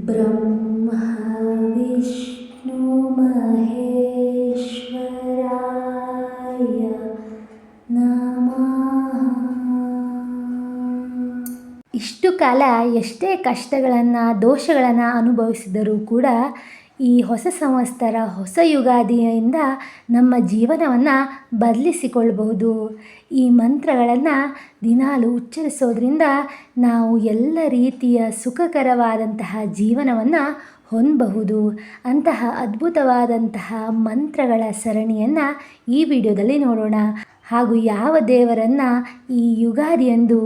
ಬ್ರಹ್ಮ ವಿಷ್ಣು ಮಹೇಶ್ವರಾಯ ನಮಃ. ಇಷ್ಟು ಕಾಲ ಎಷ್ಟೇ ಕಷ್ಟಗಳನ್ನು ದೋಷಗಳನ್ನು ಅನುಭವಿಸಿದರೂ ಕೂಡ ಈ ಹೊಸ ಸಂವತ್ಸರ ಹೊಸ ಯುಗಾದಿಯಿಂದ ನಮ್ಮ ಜೀವನವನ್ನು ಬದಲಿಸಿಕೊಳ್ಬಹುದು. ಈ ಮಂತ್ರಗಳನ್ನು ದಿನಾಲು ಉಚ್ಚರಿಸೋದ್ರಿಂದ ನಾವು ಎಲ್ಲ ರೀತಿಯ ಸುಖಕರವಾದಂತಹ ಜೀವನವನ್ನು ಹೊಂದಬಹುದು. ಅಂತಹ ಅದ್ಭುತವಾದಂತಹ ಮಂತ್ರಗಳ ಸರಣಿಯನ್ನು ಈ ವಿಡಿಯೋದಲ್ಲಿ ನೋಡೋಣ. ಹಾಗೂ ಯಾವ ದೇವರನ್ನು ಈ ಯುಗಾದಿಯಂದು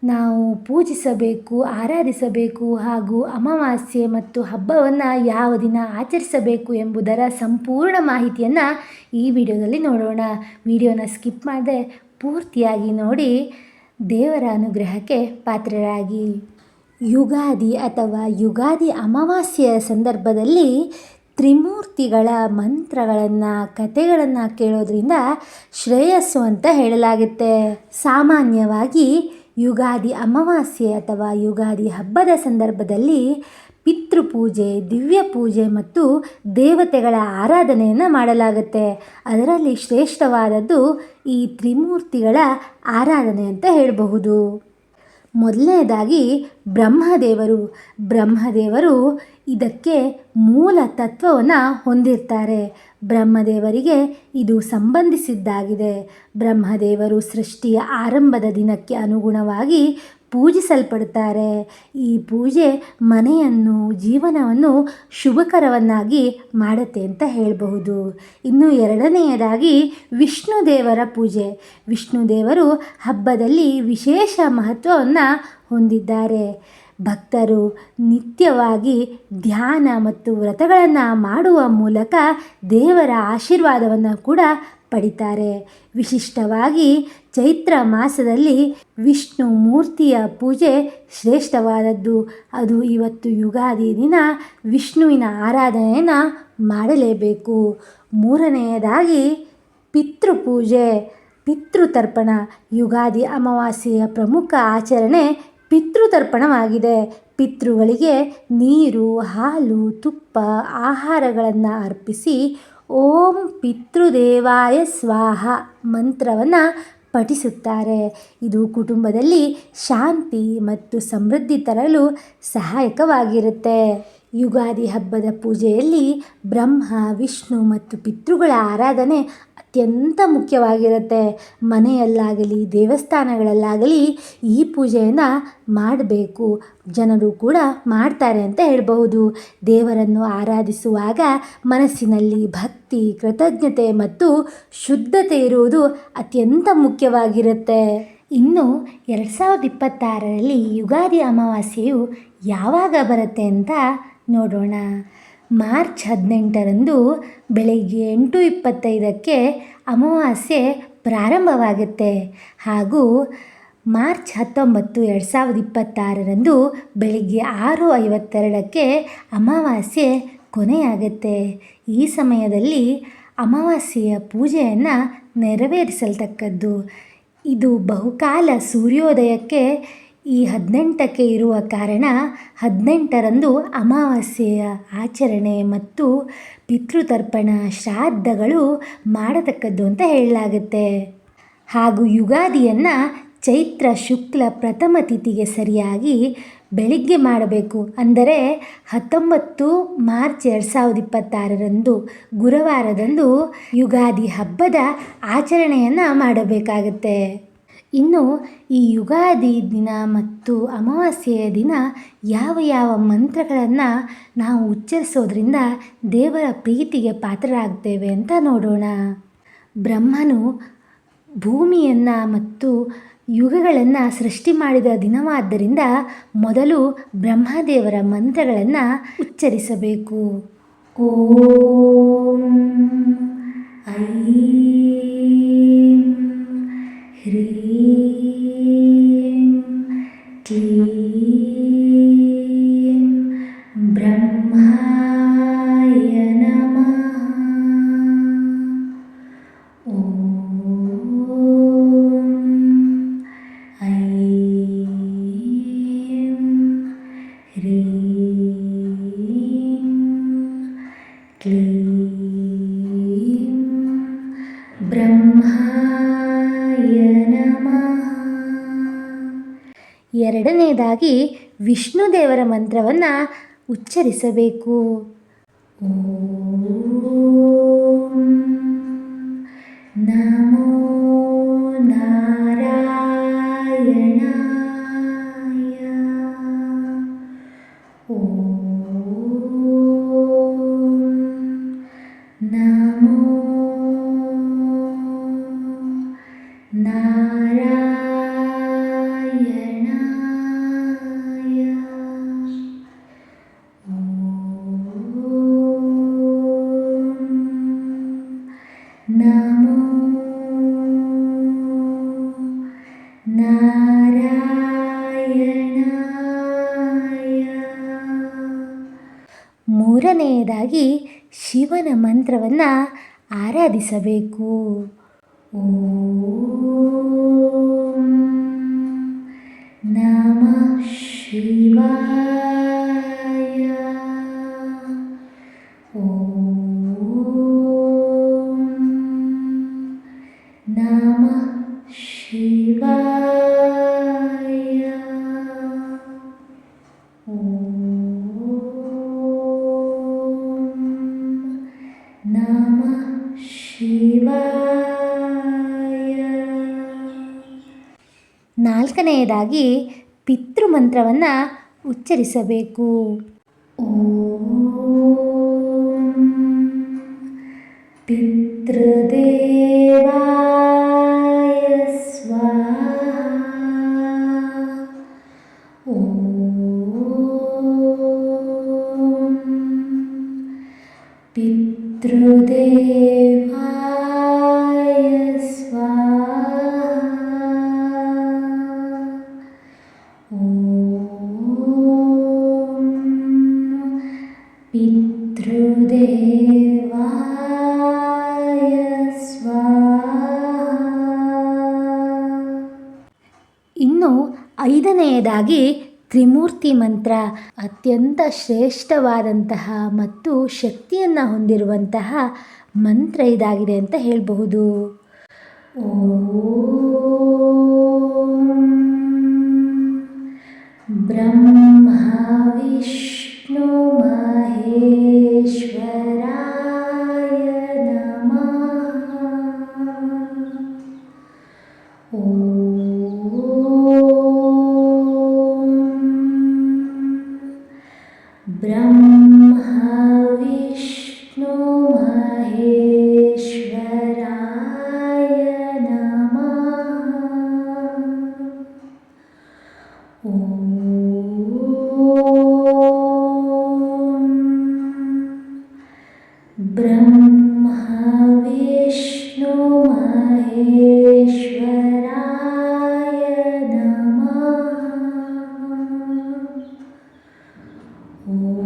ನಾವು ಪೂಜಿಸಬೇಕು, ಆರಾಧಿಸಬೇಕು, ಹಾಗೂ ಅಮಾವಾಸ್ಯೆ ಮತ್ತು ಹಬ್ಬವನ್ನು ಯಾವ ದಿನ ಆಚರಿಸಬೇಕು ಎಂಬುದರ ಸಂಪೂರ್ಣ ಮಾಹಿತಿಯನ್ನು ಈ ವಿಡಿಯೋದಲ್ಲಿ ನೋಡೋಣ. ವಿಡಿಯೋನ ಸ್ಕಿಪ್ ಮಾಡದೆ ಪೂರ್ತಿಯಾಗಿ ನೋಡಿ ದೇವರ ಅನುಗ್ರಹಕ್ಕೆ ಪಾತ್ರರಾಗಿ. ಯುಗಾದಿ ಅಥವಾ ಯುಗಾದಿ ಅಮಾವಾಸ್ಯೆಯ ಸಂದರ್ಭದಲ್ಲಿ ತ್ರಿಮೂರ್ತಿಗಳ ಮಂತ್ರಗಳನ್ನು ಕಥೆಗಳನ್ನು ಕೇಳೋದ್ರಿಂದ ಶ್ರೇಯಸ್ಸು ಅಂತ ಹೇಳಲಾಗುತ್ತೆ. ಸಾಮಾನ್ಯವಾಗಿ ಯುಗಾದಿ ಅಮಾವಾಸ್ಯೆ ಅಥವಾ ಯುಗಾದಿ ಹಬ್ಬದ ಸಂದರ್ಭದಲ್ಲಿ ಪಿತೃಪೂಜೆ, ದಿವ್ಯ ಪೂಜೆ ಮತ್ತು ದೇವತೆಗಳ ಆರಾಧನೆಯನ್ನು ಮಾಡಲಾಗುತ್ತೆ. ಅದರಲ್ಲಿ ಶ್ರೇಷ್ಠವಾದದ್ದು ಈ ತ್ರಿಮೂರ್ತಿಗಳ ಆರಾಧನೆ ಅಂತ ಹೇಳಬಹುದು. ಮೊದಲನೇದಾಗಿ ಬ್ರಹ್ಮದೇವರು ಇದಕ್ಕೆ ಮೂಲ ತತ್ವವನ್ನು ಹೊಂದಿರ್ತಾರೆ. ಬ್ರಹ್ಮದೇವರಿಗೆ ಇದು ಸಂಬಂಧಿಸಿದ್ದಾಗಿದೆ. ಬ್ರಹ್ಮದೇವರು ಸೃಷ್ಟಿಯ ಆರಂಭದ ದಿನಕ್ಕೆ ಅನುಗುಣವಾಗಿ ಪೂಜಿಸಲ್ಪಡುತ್ತಾರೆ. ಈ ಪೂಜೆ ಮನೆಯನ್ನು, ಜೀವನವನ್ನು ಶುಭಕರವನ್ನಾಗಿ ಮಾಡುತ್ತೆ ಅಂತ ಹೇಳಬಹುದು. ಇನ್ನು ಎರಡನೆಯದಾಗಿ ವಿಷ್ಣುದೇವರ ಪೂಜೆ. ವಿಷ್ಣುದೇವರು ಹಬ್ಬದಲ್ಲಿ ವಿಶೇಷ ಮಹತ್ವವನ್ನು ಹೊಂದಿದ್ದಾರೆ. ಭಕ್ತರು ನಿತ್ಯವಾಗಿ ಧ್ಯಾನ ಮತ್ತು ವ್ರತಗಳನ್ನು ಮಾಡುವ ಮೂಲಕ ದೇವರ ಆಶೀರ್ವಾದವನ್ನು ಕೂಡ ಪಡಿತಾರೆ. ವಿಶಿಷ್ಟವಾಗಿ ಚೈತ್ರ ಮಾಸದಲ್ಲಿ ವಿಷ್ಣು ಮೂರ್ತಿಯ ಪೂಜೆ ಶ್ರೇಷ್ಠವಾದದ್ದು. ಅದು ಇವತ್ತು ಯುಗಾದಿ ದಿನ ವಿಷ್ಣುವಿನ ಆರಾಧನೆಯನ್ನು ಮಾಡಲೇಬೇಕು. ಮೂರನೆಯದಾಗಿ ಪಿತೃಪೂಜೆ, ಪಿತೃತರ್ಪಣ. ಯುಗಾದಿ ಅಮಾವಾಸ್ಯೆಯ ಪ್ರಮುಖ ಆಚರಣೆ ಪಿತೃತರ್ಪಣವಾಗಿದೆ. ಪಿತೃಗಳಿಗೆ ನೀರು, ಹಾಲು, ತುಪ್ಪ, ಆಹಾರಗಳನ್ನು ಅರ್ಪಿಸಿ ಓಂ ಪಿತೃದೇವಾಯ ಸ್ವಾಹ ಮಂತ್ರವನ್ನು ಪಠಿಸುತ್ತಾರೆ. ಇದು ಕುಟುಂಬದಲ್ಲಿ ಶಾಂತಿ ಮತ್ತು ಸಮೃದ್ಧಿ ತರಲು ಸಹಾಯಕವಾಗಿರುತ್ತೆ. ಯುಗಾದಿ ಹಬ್ಬದ ಪೂಜೆಯಲ್ಲಿ ಬ್ರಹ್ಮ, ವಿಷ್ಣು ಮತ್ತು ಪಿತೃಗಳ ಆರಾಧನೆ ಅತ್ಯಂತ ಮುಖ್ಯವಾಗಿರುತ್ತೆ. ಮನೆಯಲ್ಲಾಗಲಿ ದೇವಸ್ಥಾನಗಳಲ್ಲಾಗಲಿ ಈ ಪೂಜೆಯನ್ನು ಮಾಡಬೇಕು. ಜನರು ಕೂಡ ಮಾಡ್ತಾರೆ ಅಂತ ಹೇಳಬಹುದು. ದೇವರನ್ನು ಆರಾಧಿಸುವಾಗ ಮನಸ್ಸಿನಲ್ಲಿ ಭಕ್ತಿ, ಕೃತಜ್ಞತೆ ಮತ್ತು ಶುದ್ಧತೆ ಇರುವುದು ಅತ್ಯಂತ ಮುಖ್ಯವಾಗಿರುತ್ತೆ. ಇನ್ನು 2026ರಲ್ಲಿ ಯುಗಾದಿ ಅಮಾವಾಸ್ಯೆಯು ಯಾವಾಗ ಬರುತ್ತೆ ಅಂತ ನೋಡೋಣ. ಮಾರ್ಚ್ 18ರಂದು ಬೆಳಗ್ಗೆ 8:25ಕ್ಕೆ ಅಮಾವಾಸ್ಯೆ ಪ್ರಾರಂಭವಾಗುತ್ತೆ. ಹಾಗೂ ಮಾರ್ಚ್ 19, 2026ರಂದು ಬೆಳಗ್ಗೆ 6:52ಕ್ಕೆ ಅಮಾವಾಸ್ಯೆ ಕೊನೆಯಾಗುತ್ತೆ. ಈ ಸಮಯದಲ್ಲಿ ಅಮಾವಾಸ್ಯೆಯ ಪೂಜೆಯನ್ನು ನೆರವೇರಿಸಲ್ತಕ್ಕದ್ದು. ಇದು ಬಹುಕಾಲ ಸೂರ್ಯೋದಯಕ್ಕೆ ಈ 18ಕ್ಕೆ ಇರುವ ಕಾರಣ 18ರಂದು ಅಮಾವಾಸ್ಯೆಯ ಆಚರಣೆ ಮತ್ತು ಪಿತೃತರ್ಪಣ, ಶ್ರಾದ್ದಗಳು ಮಾಡತಕ್ಕದ್ದು ಅಂತ ಹೇಳಲಾಗುತ್ತೆ. ಹಾಗೂ ಯುಗಾದಿಯನ್ನು ಚೈತ್ರ ಶುಕ್ಲ ಪ್ರಥಮ ತಿಥಿಗೆ ಸರಿಯಾಗಿ ಬೆಳಿಗ್ಗೆ ಮಾಡಬೇಕು. ಅಂದರೆ 19 ಮಾರ್ಚ್ 2026ರಂದು ಗುರುವಾರದಂದು ಯುಗಾದಿ ಹಬ್ಬದ ಆಚರಣೆಯನ್ನು ಮಾಡಬೇಕಾಗುತ್ತೆ. ಇನ್ನು ಈ ಯುಗಾದಿ ದಿನ ಮತ್ತು ಅಮಾವಾಸ್ಯೆಯ ದಿನ ಯಾವ ಮಂತ್ರಗಳನ್ನು ನಾವು ಉಚ್ಚರಿಸೋದ್ರಿಂದ ದೇವರ ಪ್ರೀತಿಗೆ ಪಾತ್ರರಾಗ್ತೇವೆ ಅಂತ ನೋಡೋಣ. ಬ್ರಹ್ಮನು ಭೂಮಿಯನ್ನು ಮತ್ತು ಯುಗಗಳನ್ನು ಸೃಷ್ಟಿ ಮಾಡಿದ ದಿನವಾದ್ದರಿಂದ ಮೊದಲು ಬ್ರಹ್ಮದೇವರ ಮಂತ್ರಗಳನ್ನು ಉಚ್ಚರಿಸಬೇಕು. ಓಂ ಐಂ ಹ್ರೀಂ ಕ್ಲೀಂ ಬ್ರಹ್ಮಾಯ ನಮಃ. ಓಂ ಎರಡನೇದಾಗಿ ವಿಷ್ಣು ದೇವರ ಮಂತ್ರವನ್ನು ಉಚ್ಚರಿಸಬೇಕು. ಓಂ ನಮೋ ನಾರಾಯಣಾಯ. ಓಂ ನಮೋ ನಾರಾಯಣಾಯ. ನಮೋ ನಾರಾಯಣಾಯ. ಮೂರನೆಯದಾಗಿ ಶಿವನ ಮಂತ್ರವನ್ನು ಆರಾಧಿಸಬೇಕು. ಓಂ ನಮಃ ಶಿವಾಯ. ಓಂ ನಮಃ ಶಿವಾಯ. ಓಂ ನಮಃ ಶಿವಾಯ. ನಾಲ್ಕನೆಯದಾಗಿ ಪಿತೃಮಂತ್ರವನ್ನು ಉಚ್ಚರಿಸಬೇಕು. ಓಂ ಪಿತೃದೇವಾಯ ಸ್ವಾಹಾ. ಓಂ ಪಿತೃದೇವಾಯ ಸ್ವಾಹಾ. ಓಂ ಪಿತೃದೇವಾಯ ಸ್ವಾಹಾ. ಇನ್ನು ಐದನೆಯದಾಗಿ ತ್ರಿಮೂರ್ತಿ ಮಂತ್ರ ಅತ್ಯಂತ ಶ್ರೇಷ್ಠವಾದಂತಹ ಮತ್ತು ಶಕ್ತಿಯನ್ನು ಹೊಂದಿರುವಂತಹ ಮಂತ್ರ ಇದಾಗಿದೆ ಅಂತ ಹೇಳಬಹುದು. ಓಂ ಬ್ರಹ್ಮ ವಿಷ್ಣು ಮಹೇಶ್ವರಾಯ ನಮಃ. ಓಂ ಬ್ರಹ್ಮ ವಿಷ್ಣು ಮಹೇಶ್ವರಾಯ ನಮಃ. ಓಂ ಬ್ರಹ್ಮ ವಿಷ್ಣು ಮಹೇಶ್ವರಾಯ ನಮಃ. ಓಂ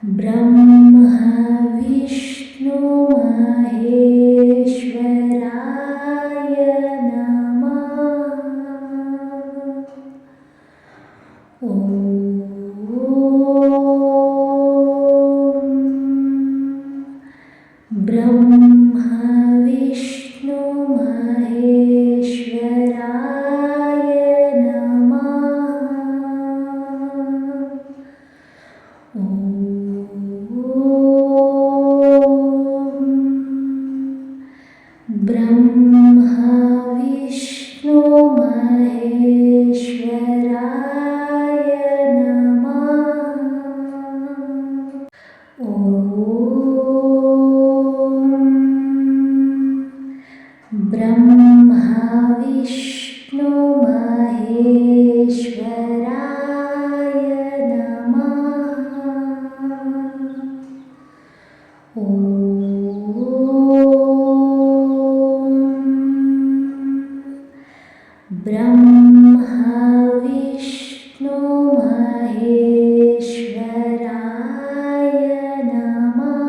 ಬ್ರಹ್ಮ ವಿಷ್ಣು ಮಹೇಶ್ವರಾಯ ನಮಃ. ಓಂ ಬ್ರಹ್ಮ ವಿಷ್ಣು ಮಹೇಶ್ವರಾಯ ನಮಃ. ಓಂ ಬ್ರಹ್ಮ ವಿಷ್ಣು ಮಹೇಶ್ವರಾಯ ನಮಃ. ಓಂ ಬ್ರಹ್ಮ ವಿಷ್ಣು ಮಹೇಶ್ವರಾಯ ನಮಃ. ಓಂ ಬ್ರಹ್ಮ ವಿಷ್ಣು ಮಹೇಶ್ವರಾಯ ನಮಃ.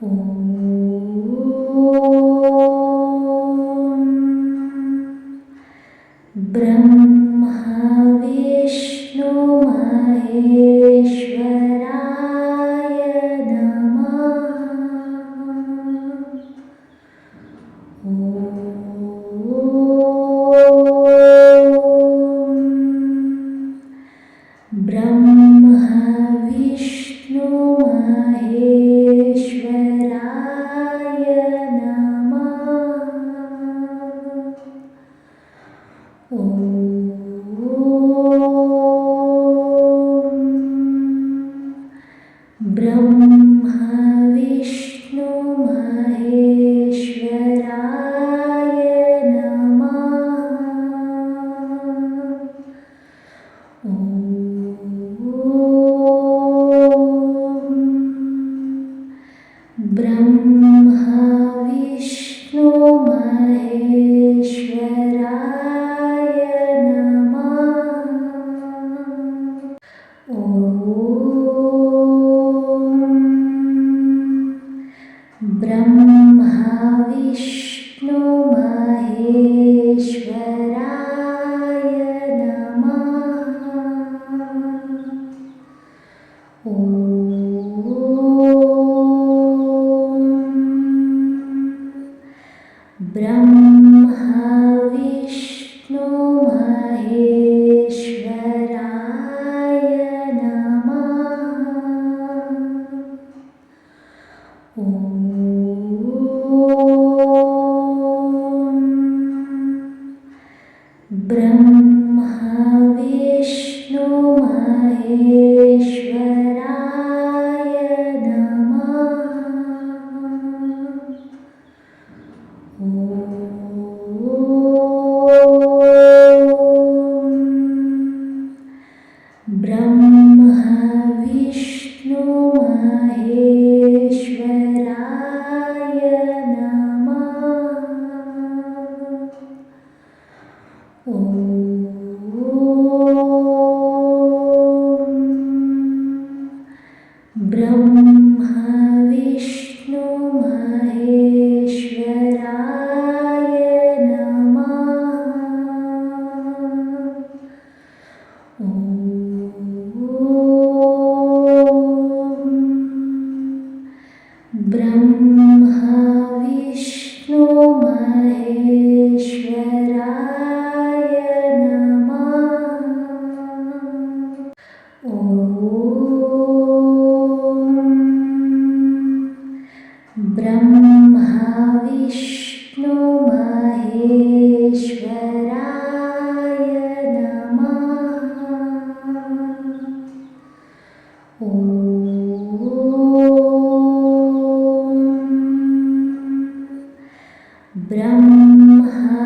ಓಂ ಬ್ರಹ್ಮ ವಿಷ್ಣು ಮಹೇಶ್ವರಾಯ ब्रह्मा विष्णु महेश्वराय नमः। ब्रह्मा विष्णु महेश्वराय नमः। ब्रह्मा विष्णु महेश्वराय नमः। ब्रह्मा विष्णु महेश्वराय नमः। ब्रह्मा विष्णु महेश्वराय नमः। ब्रह्मा विष्णु महेश्वराय नमः। ब्रह्मा विष्णु महेश्वराय नमः। ब्रह्मा विष्णु महेश्वराय नमः। ब्रह्मा विष्णु महेश्वराय नमः। ब्रह्मा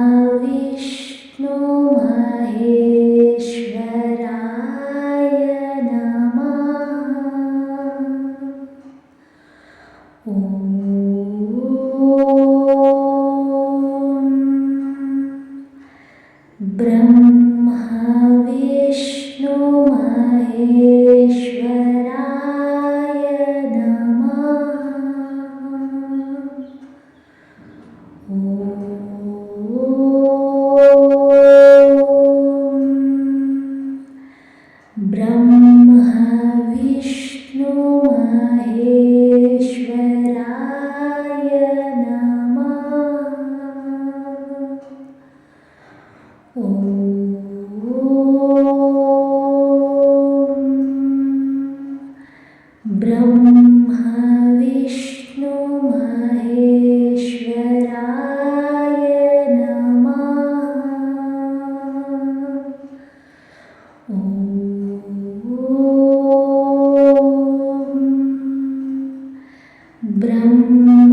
विष्णु महेश्वराय नमः। ब्रह्मा विष्णु महेश्वराय नमः। ब्रह्मा विष्णु महेश्वराय नमः। ब्रह्मा विष्णु महेश्वराय नमः। ब्रह्मा